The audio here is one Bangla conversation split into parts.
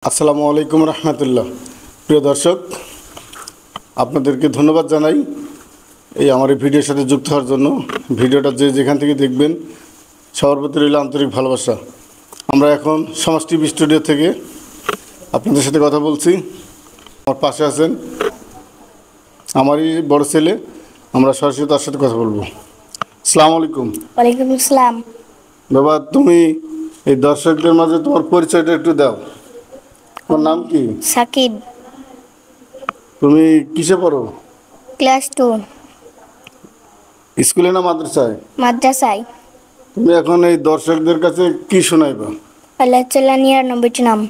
আসসালামু আলাইকুম রহমতুল্লাহ। প্রিয় দর্শক, আপনাদেরকে ধন্যবাদ জানাই এই আমার এই ভিডিওর সাথে যুক্ত হওয়ার জন্য। ভিডিওটা যেখান থেকে দেখবেন সবার প্রতি রইল আন্তরিক ভালোবাসা। আমরা এখন সমাজ টিভি স্টুডিও থেকে আপনাদের সাথে কথা বলছি। আমার পাশে আছেন আমারই বড় ছেলে, আমরা সরাসরি তার সাথে কথা বলবো। আসসালামু আলাইকুম। ওয়ালাইকুম আসসালাম। বাবা, তুমি এই দর্শকদের মাঝে তোমার পরিচয়টা একটু দাও। তোমার নাম কি? সাকিব, তুমি কিসে পড়ো? ক্লাস 2, স্কুলে না মাদ্রাসায়? মাদ্রাসায়। তুমি এখন এই দর্শকদের কাছে কি শোনাইবা? আল্লাহ তাআলা 99টি নাম।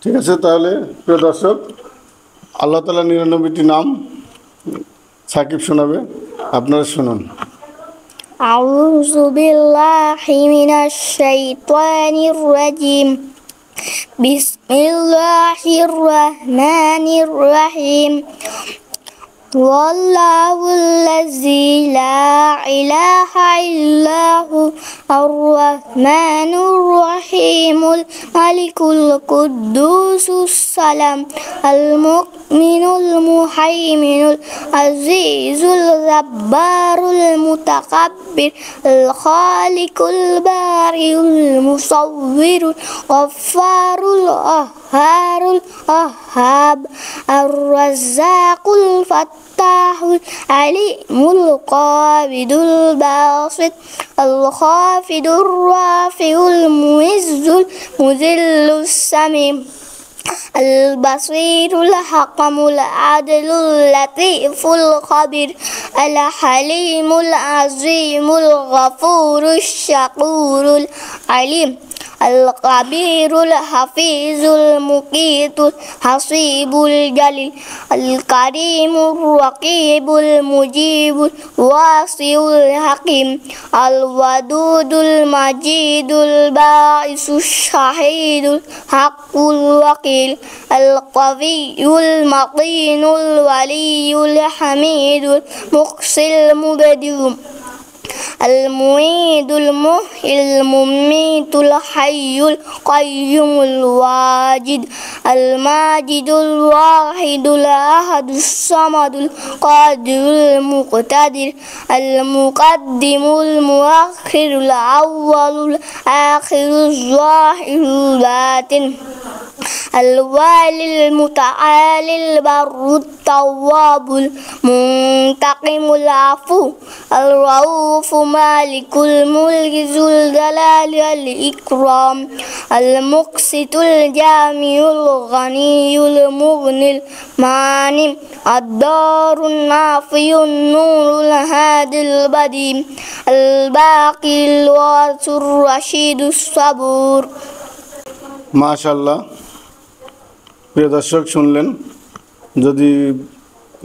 ঠিক আছে, তাহলে প্রিয় দর্শক, আল্লাহ তাআলা 99টি নাম সাকিব শোনাবে, আপনারা শুনুন। আউযু বিল্লাহি মিনাশ শাইতানির রাজিম। বিসমিল্লাহির রহমানির রহিম। ওয়াল্লাহুল্লাযী লা ইলাহা ইল্লাহু আর-রাহমানুর রহিমুল মালিকুল কুদ্দুসুস সালাম আল মুমিনুল মুহাইমিনুল আজিজুল জাব্বারুল মুতাকাব্বির আল খালিকুল বারিউল মুসাউwwirul গফফারুল আহারুল আহাব আর-রাজ্জাকুল ফাত্তাহুল আলিমুল কাবিদুল বাসিত আল খাফিদুর রাফিউল মুইজ্জুল মুযিল্লুস সামিম البصير الحكم العدل اللطيف الخبير الحليم العظيم الغفور الشكور العليم الخبير الحفيظ المقيت الحسيب الجليل الكريم الرقيب المجيب الواسع الحكيم الودود المجيد الباعث الشهيد الحق الوكيل القوي المتين الولي الحميد المحصي المبدع المعيد المحيي المميت الحي القيوم الواجد الماجد الواحد الأحد الصمد القادر المقتدر المقدم المؤخر الأول الآخر الظاهر الباطن الوالي المتعالي البر التواب المنتقم العفو الرؤوف مالك الملك ذو الجلال والإكرام المقسط الجامع الغني المغني المانع الدار النافع النور الهادي البديع الباقي الوارث الرشيد الصبور। মাশাআল্লাহ। প্রিয় দর্শক, শুনলেন। যদি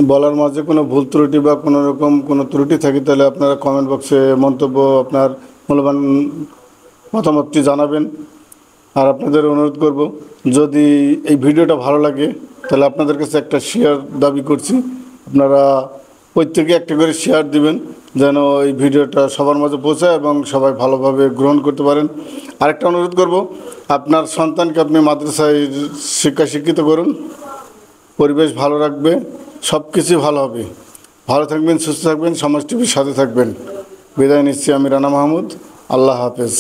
বলার মাঝে কোনো ভুল ত্রুটি বা কোনো রকম কোনো ত্রুটি থাকে তাহলে আপনারা কমেন্ট বক্সে মন্তব্য, আপনার মূল্যবান মতামতটি জানাবেন। আর আপনাদের অনুরোধ করব, যদি এই ভিডিওটা ভালো লাগে তাহলে আপনাদের কাছে একটা শেয়ার দাবি করছি। আপনারা প্রত্যেকে একটা করে শেয়ার দিবেন যেন এই ভিডিওটা সবার মাঝে পৌঁছায় এবং সবাই ভালোভাবে গ্রহণ করতে পারেন। আরেকটা অনুরোধ করব, আপনার সন্তানকে আপনি মাদ্রাসায় শিক্ষিত করুন। পরিবেশ ভালো রাখবে, সব কিছুই ভালো হবে। ভালো থাকবেন, সুস্থ থাকবেন, সমাজ টিভির সাথে থাকবেন। বিদায় নিচ্ছি আমি রানা মাহমুদ। আল্লাহ হাফেজ।